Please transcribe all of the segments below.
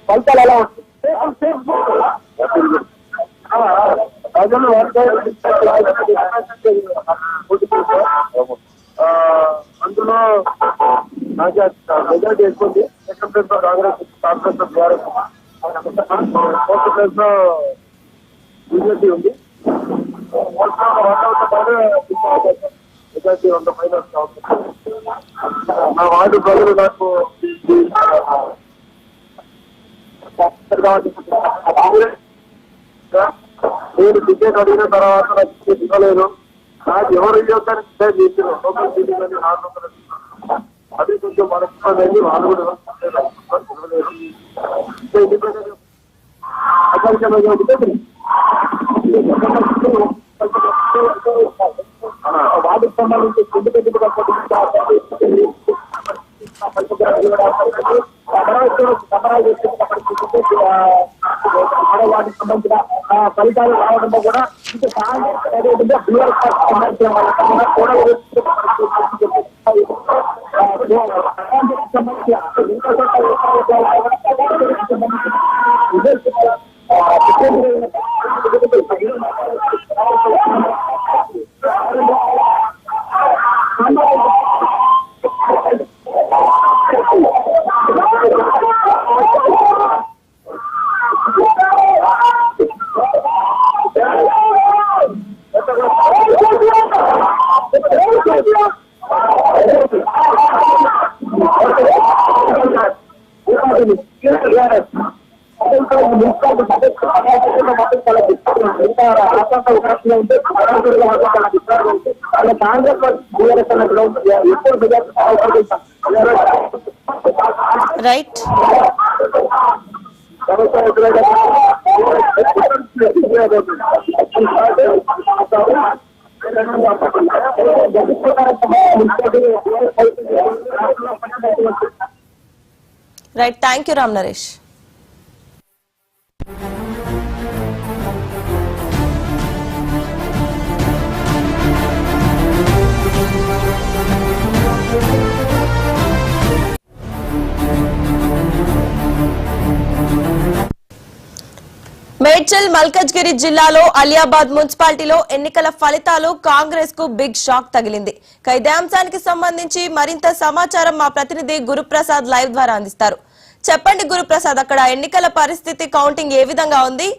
ఫలితాలు ఎలా ఉంటుంది అందులో మెజార్టీ ఎక్కువ సెకండ్ ప్లేస్ లో కాంగ్రెస్ బీఆర్ఎస్ ఫోర్త్ ప్లేస్ లో బీజేపీ ఉంది. మెజార్టీ 2 పైన నా వార్డు ప్రజలు నాకు నేను టికెట్ అడిగిన తర్వాత నాకు టికెట్ ఇవ్వలేదు. నాకు ఎవరు ఇవ్వడానికి అది కొంచెం మనసులేదు. వాళ్ళు కూడా వాటికి సంబంధించి వాటికి సంబంధించిన ఫలితాలు రావడంలో కూడా ఇంకా కాంగ్రెస్ బీఆర్ఎస్ సంబంధించిన right. Right, thank you Ram Naresh. Medchal Malkajgiri జిల్లాలో అలియాబాద్ మున్సిపాలిటీలో ఎన్నికల ఫలితాలు కాంగ్రెస్ కు బిగ్ షాక్ తగిలింది. ఇదే అంశానికి సంబంధించి మరింత సమాచారం మా ప్రతినిధి గురుప్రసాద్ లైవ్ ద్వారా అందిస్తారు. చెప్పండి గురుప్రసాద్, అక్కడ ఎన్నికల పరిస్థితి కౌంటింగ్ ఏ విధంగా ఉంది?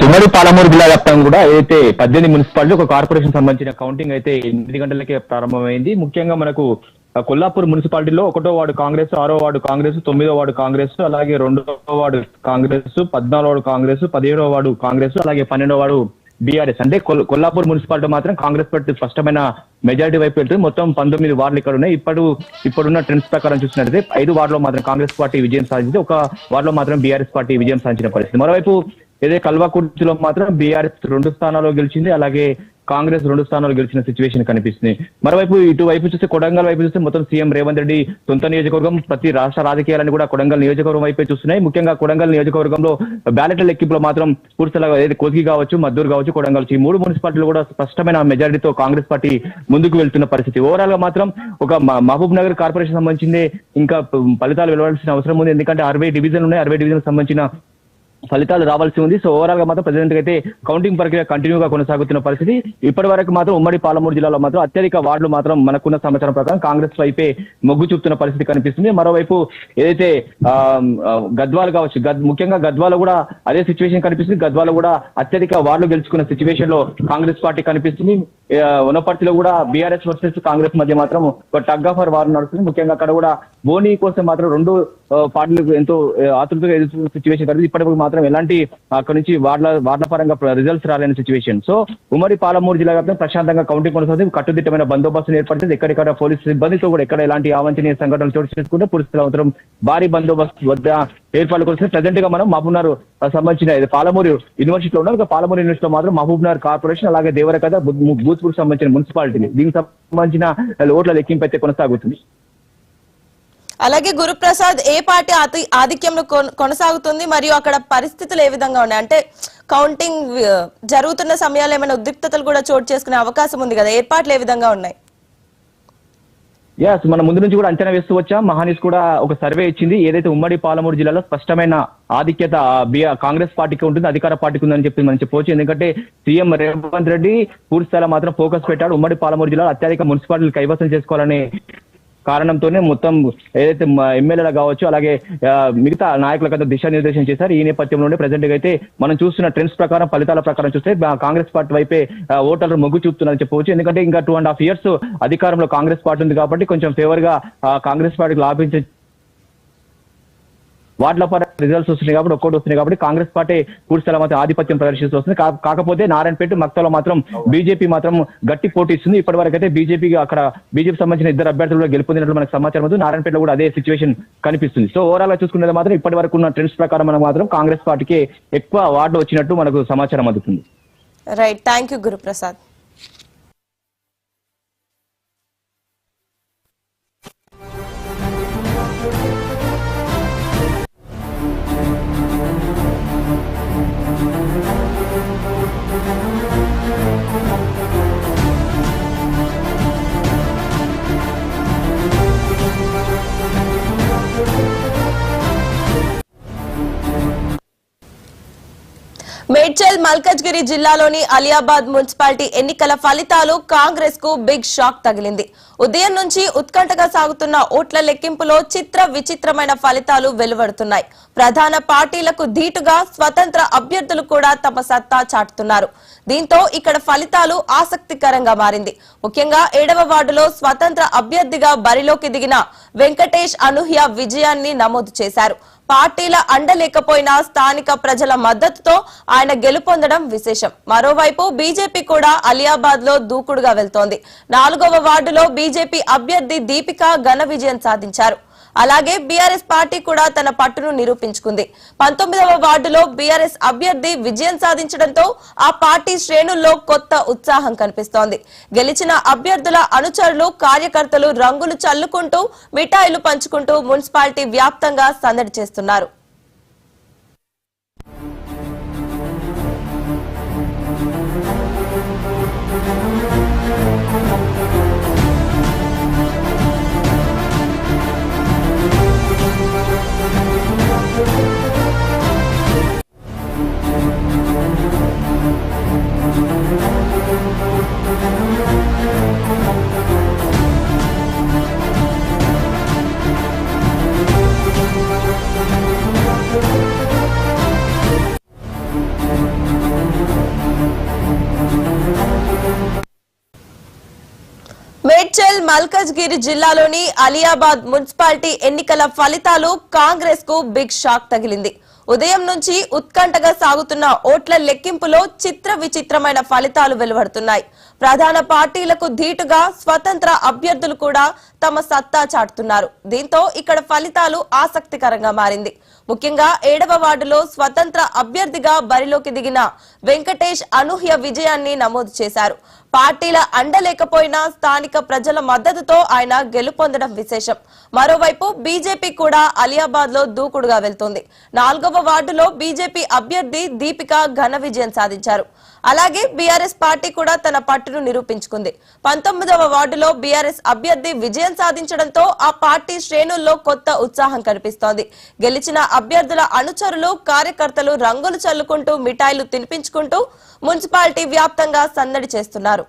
ఉమ్మడి పాలమూరు జిల్లా వ్యాప్తంగా కూడా అయితే 18 మున్సిపాలిటీ ఒక కార్పొరేషన్ సంబంధించిన కౌంటింగ్ అయితే 8 గంటలకే ప్రారంభమైంది. ముఖ్యంగా మనకు కొల్లాపూర్ మున్సిపాలిటీలో 1వ వార్డు కాంగ్రెస్, 6వ వార్డు కాంగ్రెస్, 9వ వార్డు కాంగ్రెస్, అలాగే 2వ వార్డు కాంగ్రెస్, 14వ వార్డు కాంగ్రెస్, 17వ వార్డు కాంగ్రెస్, అలాగే 12వ వార్డు బీఆర్ఎస్. అంటే కొల్లాపూర్ మున్సిపాలిటీ మాత్రం కాంగ్రెస్ పార్టీ స్పష్టమైన మెజారిటీ వైపు వెళ్తుంది. మొత్తం 19 వార్డులు ఇక్కడ ఉన్నాయి. ఇప్పుడున్న ట్రెండ్స్ ప్రకారం చూసినట్లయితే 5 వార్డులో మాత్రం కాంగ్రెస్ పార్టీ విజయం సాధించింది, 1 వార్డులో మాత్రం బీఆర్ఎస్ పార్టీ విజయం సాధించిన పరిస్థితి. మరోవైపు ఏదే కల్వకుర్తిలో మాత్రం బీఆర్ఎస్ 2 స్థానాల్లో గెలిచింది, అలాగే కాంగ్రెస్ 2 స్థానాలు గెలిచిన సిచ్యువేషన్ కనిపిస్తుంది. మరోవైపు ఇటువైపు చూస్తే కొడంగల్ వైపు చూస్తే మొత్తం సీఎం రేవంత్ రెడ్డి సొంత నియోజకవర్గం, ప్రతి రాష్ట్ర రాజకీయాలను కూడా కొడంగల్ నియోజకవర్గం వైపే చూస్తున్నాయి. ముఖ్యంగా కొడంగల్ నియోజకవర్గంలో బ్యాలెట్ల లెక్కింపులో మాత్రం పూర్తిగా కోస్గి కావచ్చు, మద్దూరు కావచ్చు, కొడంగల్ ఈ 3 మున్సిపాలిటీలు కూడా స్పష్టమైన మెజారిటీతో కాంగ్రెస్ పార్టీ ముందుకు వెళ్తున్న పరిస్థితి. ఓవరాల్ గా మాత్రం ఒక మహబూబ్ నగర్ కార్పొరేషన్ సంబంధించింది ఇంకా ఫలితాలు వెలువడాల్సిన అవసరం ఉంది. ఎందుకంటే 60 డివిజన్లు ఉన్నాయి, 60 డివిజన్ సంబంధించిన ఫలితాలు రావాల్సి ఉంది. సో ఓవరాల్ గా మాత్రం ప్రెసిడెంట్ అయితే కౌంటింగ్ ప్రక్రియ కంటిన్యూగా కొనసాగుతున్న పరిస్థితి. ఇప్పటి వరకు మాత్రం ఉమ్మడి పాలమూరు జిల్లాలో మాత్రం అత్యధిక వార్డులు మాత్రం మనకున్న సమాచారం ప్రకారం కాంగ్రెస్ వైపే మొగ్గు చూపుతున్న పరిస్థితి కనిపిస్తుంది. మరోవైపు ఏదైతే గద్వాలు కావచ్చు, ముఖ్యంగా గద్వాలో కూడా అదే సిచ్యువేషన్ కనిపిస్తుంది. గద్వాలో కూడా అత్యధిక వార్డులు గెలుచుకున్న సిచ్యువేషన్ లో కాంగ్రెస్ పార్టీ కనిపిస్తుంది. వనపర్తిలో కూడా బీఆర్ఎస్ వర్సెస్ కాంగ్రెస్ మధ్య మాత్రం ఒక టగ్ ఆఫ్ వార్ నడుస్తుంది. ముఖ్యంగా అక్కడ కూడా బోనీ కోసం మాత్రం 2 పార్టీలకు ఎంతో ఆతృతగా ఎదుర్కొన్న సిచ్యువేషన్ కనిపిస్తుంది. ఇప్పటివరకు మాత్రం ఎలాంటి అక్కడ నుంచి వార్డుల పరంగా రిజల్ట్స్ రాలేని సిచ్యువేషన్. సో ఉమ్మడి పాలమూరు జిల్లా వ్యాప్తంగా ప్రశాంతంగా కౌంటింగ్ కొనసాగుతుంది. కట్టుదిట్టమైన బందోబస్తు ఏర్పడుతుంది. ఎక్కడిక్కడ పోలీసు సిబ్బందితో కూడా ఎక్కడ ఎలాంటి అవాంఛనీయ సంఘటనలు చోటు చేసుకుంటే పూర్తి అవసరం భారీ బందోబస్తు వద్ద ఏర్పాట్లు కోసం ప్రెసెంట్ గా మనం మహబూబ్నగర్ సంబంధించిన పాలమూరు యూనివర్సిటీలో ఉన్నాం. పాలమూరు యూనివర్సిటీలో మాత్రం మహబూబ్నగర్ కార్పొరేషన్, అలాగే దేవరకథ, భూత్పూర్ సంబంధించిన మున్సిపాలిటీ, దీనికి సంబంధించిన ఓట్ల లెక్కింపు అయితే కొనసాగుతుంది. అలాగే గురుప్రసాద్, ఏ పార్టీ ఆధిక్యంలో కొనసాగుతుంది మరియు అక్కడ పరిస్థితులు ఏ విధంగా ఉన్నాయి? అంటే కౌంటింగ్ జరుగుతున్న సమయాల్లో ఏమైనా ఉద్రిక్తతలు కూడా చోటు చేసుకునే అవకాశం ఉంది కదా, ఏర్పాట్లు ఏ విధంగా ఉన్నాయి? మన ముందు నుంచి కూడా అంచనా వేస్తూ వచ్చాం. మహానీస్ కూడా ఒక సర్వే ఇచ్చింది, ఏదైతే ఉమ్మడి పాలమూరు జిల్లాలో స్పష్టమైన ఆధిక్యత కాంగ్రెస్ పార్టీకి ఉంటుంది, అధికార పార్టీకి ఉందని చెప్పి మనం చెప్పవచ్చు. ఎందుకంటే సీఎం రేవంత్ రెడ్డి పూర్తి స్థాయిలో మాత్రం ఫోకస్ పెట్టాడు. ఉమ్మడి పాలమూరు జిల్లాలో అత్యధిక మున్సిపాలిటీలు కైవసం చేసుకోవాలనే కారణంతోనే మొత్తం ఏదైతే ఎమ్మెల్యేలు కావచ్చు, అలాగే మిగతా నాయకులకు దిశానిర్దేశం చేశారు. ఈ నేపథ్యంలోనే ప్రజెంట్ గా అయితే మనం చూస్తున్న ట్రెండ్స్ ప్రకారం, ఫలితాల ప్రకారం చూస్తే కాంగ్రెస్ పార్టీ వైపే ఓటర్లు మొగ్గు చూపుతున్నారని చెప్పవచ్చు. ఎందుకంటే ఇంకా 2.5 years అధికారంలో కాంగ్రెస్ పార్టీ ఉంది కాబట్టి కొంచెం ఫేవర్ గా కాంగ్రెస్ పార్టీకి లాభించే వార్డుల పరంగా రిజల్ట్స్ వస్తున్నాయి కాబట్టి, ఒక్కోటి వస్తున్నాయి కాబట్టి కాంగ్రెస్ పార్టీ పూర్తిస్థాయిలో మాత్రం ఆధిపత్యం ప్రదర్శిస్తూ వస్తుంది. కాకపోతే నారాయణపేట, మక్తలో మాత్రం బీజేపీ మాత్రం గట్టి పోటీ ఇస్తుంది. ఇప్పటి వరకు అయితే బీజేపీకి అక్కడ బీజేపీ సంబంధించిన 2 అభ్యర్థులు కూడా గెలుపొందినట్లు మనకు సమాచారం ఉంది. నారాయణపేటలో కూడా అదే సిచ్యువేషన్ కనిపిస్తుంది. సో ఓవరాల్ గా చూసుకునేది మాత్రం ఇప్పటి వరకు ఉన్న ట్రెండ్స్ ప్రకారం మనకు మాత్రం కాంగ్రెస్ పార్టీకి ఎక్కువ వార్డులు వచ్చినట్టు మనకు సమాచారం అందుతుంది. Right, thank you Guruprasad. Medchal Malkajgiri జిల్లాలోని అలియాబాద్ మున్సిపాలిటీ ఎన్నికల ఫలితాలు కాంగ్రెస్ కు బిగ్ షాక్ తగిలింది. ఉదయం నుంచి ఉత్కంఠగా సాగుతున్న ఓట్ల లెక్కింపులో చిత్ర విచిత్రమైన ఫలితాలు వెలువడుతున్నాయి. ప్రధాన పార్టీలకు ధీటుగా స్వతంత్ర అభ్యర్థులు కూడా తమ సత్తా చాటుతున్నారు. దీంతో ఇక్కడ ఫలితాలు ఆసక్తికరంగా మారింది. ముఖ్యంగా 7వ వార్డులో స్వతంత్ర అభ్యర్థిగా బరిలోకి దిగిన వెంకటేష్ అనూహ్య విజయాన్ని నమోదు చేశారు. పార్టీల అండలేకపోయినా స్థానిక ప్రజల మద్దతుతో ఆయన గెలుపొందడం విశేషం. మరోవైపు బీజేపీ కూడా అలియాబాద్ లో దూకుడుగా వెళ్తోంది. 4వ వార్డులో బీజేపీ అభ్యర్థి దీపిక ఘన విజయం సాధించారు. అలాగే బీఆర్ఎస్ పార్టీ కూడా తన పట్టును నిరూపించుకుంది. 19వ వార్డులో బీఆర్ఎస్ అభ్యర్థి విజయం సాధించడంతో ఆ పార్టీ శ్రేణుల్లో కొత్త ఉత్సాహం కనిపిస్తోంది. గెలిచిన అభ్యర్థుల అనుచరులు, కార్యకర్తలు రంగులు చల్లుకుంటూ, మిఠాయిలు పంచుకుంటూ మున్సిపాలిటీ వ్యాప్తంగా సందడి చేస్తున్నారు. మేడ్చల్ మల్కజ్గిరి జిల్లాలోని అలియాబాద్ మున్సిపాలిటీ ఎన్నికల ఫలితాలు కాంగ్రెస్ కు బిగ్ షాక్ తగిలింది. ఉదయం నుంచి ఉత్కంఠగా సాగుతున్న ఓట్ల లెక్కింపులో చిత్ర విచిత్రమైన ఫలితాలు వెలువడుతున్నాయి. ప్రధాన పార్టీలకు ధీటుగా స్వతంత్ర అభ్యర్థులు కూడా తమ సత్తా చాటుతున్నారు. దీంతో ఇక్కడ ఫలితాలు ఆసక్తికరంగా మారింది. ముఖ్యంగా 7వ వార్డులో స్వతంత్ర అభ్యర్థిగా బరిలోకి దిగిన వెంకటేష్ అనూహ్య విజయాన్ని నమోదు చేశారు. పార్టీల అండలేకపోయినా స్థానిక ప్రజల మద్దతుతో ఆయన గెలుపొందడం విశేషం. మరోవైపు బీజేపీ కూడా అలియాబాద్ లో దూకుడుగా వెళ్తోంది. 4వ వార్డులో బీజేపీ అభ్యర్థి దీపిక ఘన విజయం సాధించారు. అలాగే బీఆర్ఎస్ పార్టీ కూడా తన పట్టును నిరూపించుకుంది. 19వ వార్డులో బీఆర్ఎస్ అభ్యర్థి విజయం సాధించడంతో ఆ పార్టీ శ్రేణుల్లో కొత్త ఉత్సాహం కనిపిస్తోంది. గెలిచిన అభ్యర్థుల అనుచరులు, కార్యకర్తలు రంగులు చల్లుకుంటూ, మిఠాయిలు తినిపించుకుంటూ మున్సిపాలిటీ వ్యాప్తంగా సందడి చేస్తున్నారు.